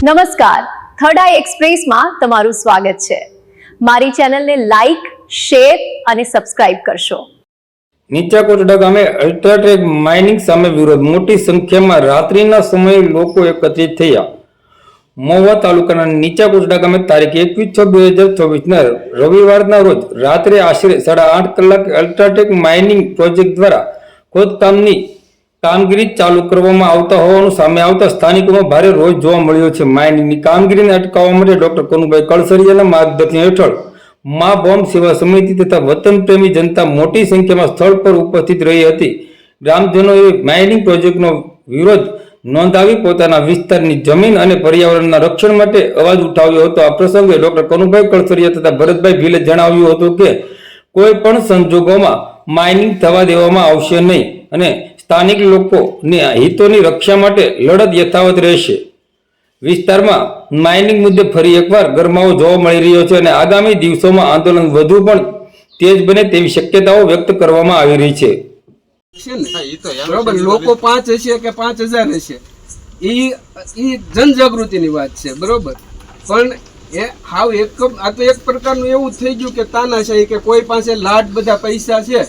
નમસ્કાર, થર્ડ આઈ એક્સપ્રેસમાં તમારું સ્વાગત છે। મારી ચેનલને લાઈક, શેર અને સબસ્ક્રાઇબ કરશો। નીચાકોટડા ગામે અલ્ટ્રાટેક માઇનિંગ સામે વિરોધ। મોટી સંખ્યામાં રાત્રિના સમયે લોકો એકત્રિત થયા। મહુવા તાલુકાના નીચાકોટડા ગામે તારીખ 21/6/2024 રવિવારના રોજ રાત્રે આશરે 8:30 કલાકે અલ્ટ્રાટેક માઇનિંગ પ્રોજેક્ટ દ્વારા ખોદકામની કામગીરી ચાલુ કરવામાં આવતા હોવાનું સામે આવતા સ્થાનિકોમાં ભારે રોષ જોવા મળ્યો છે। માઇનિંગની કામગીરીને અટકાવવા માટે ડોક્ટર કનુભાઈ કળસરિયાના માર્ગદર્શન હેઠળ મા બોમ્બ સેવા સમિતિ તથા વતન પ્રેમી જનતા મોટી સંખ્યામાં સ્થળ પર ઉપસ્થિત રહી હતી। ગ્રામજનોએ માઇનિંગ પ્રોજેક્ટનો વિરોધ નોંધાવી પોતાના વિસ્તારની જમીન અને પર્યાવરણના રક્ષણ માટે અવાજ ઉઠાવ્યો હતો। આ પ્રસંગે ડોક્ટર કનુભાઈ કળસરિયા તથા ભરતભાઈ ભીલે જણાવ્યું હતું કે કોઈ પણ સંજોગોમાં માઇનિંગ થવા દેવામાં આવશે નહીં અને સ્થાનિક લોકોની હિતોની રક્ષા માટે લડત યથાવત રહેશે। વિસ્તારમાં માઇનિંગ મુદ્દે ફરી એકવાર ગરમાવો જોવા મળી રહ્યો છે અને આગામી દિવસોમાં આંદોલન વધુ પણ તેજ બને તેવી શક્યતાઓ વ્યક્ત કરવામાં આવી રહી છે। બરોબર, લોકો 5 હશે કે 5000 હશે એ જનજાગૃતિની વાત છે, બરોબર। પણ એ હાવ આ તો એક પ્રકારનું એવું થઈ ગયું કે તાનાશાહી કે કોઈ પાસે લાડ બધા પૈસા છે,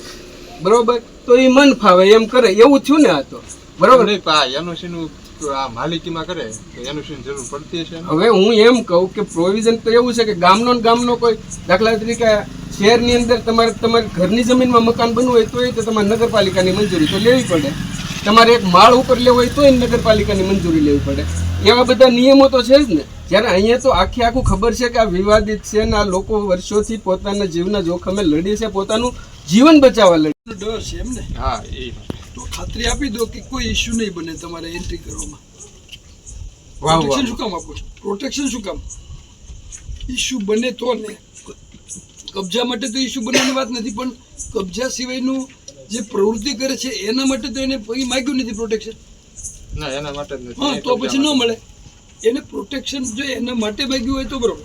બરોબર, તો એ મન ફાવે એમ કરે એવું થયું ને। આ તો બરોબર માલિકીમાં કરે તો એનઓસી ની જરૂર પડતી હશે। હવે હું એમ કહું કે પ્રોવિઝન તો એવું છે કે ગામનો કોઈ દાખલા તરીકે શહેરની અંદર તમારે ઘરની જમીનમાં મકાન બનવું હોય તો તમારે નગરપાલિકાની મંજૂરી તો લેવી પડે। તમારે એક માળ ઉપર લેવો હોય તો નગરપાલિકાની મંજૂરી લેવી પડે। એવા બધા નિયમો તો છે જ ને। જ્યારે અહીંયા તો આખું ખબર છે કે આ વિવાદિત છે ને આ લોકો વર્ષોથી પોતાના જીવના જોખમે લડી છે, પોતાનું જીવન બચાવવા લડી। ડર છે એમ ને? હા, એ તો ખાતરી આપી દો કે કોઈ ઇશ્યુ નહીં બને તમારે એન્ટ્રી કરવામાં। વાહ, પ્રોટેક્શન શું કામ આપો છો? પ્રોટેક્શન શું કામ? ઇશ્યુ બને તો ને, કબજા માટે તો ઇશ્યુ બનવાની વાત નથી, પણ કબજા સિવાયનું જે પ્રવૃત્તિ કરે છે એના માટે તો એને માગ્યું નથી પ્રોટેક્શન। ના, એના માટે જ નથી। હા, તો પછી ન મળે એને પ્રોટેક્શન। જો એના માટે માગ્યું હોય તો બરોબર,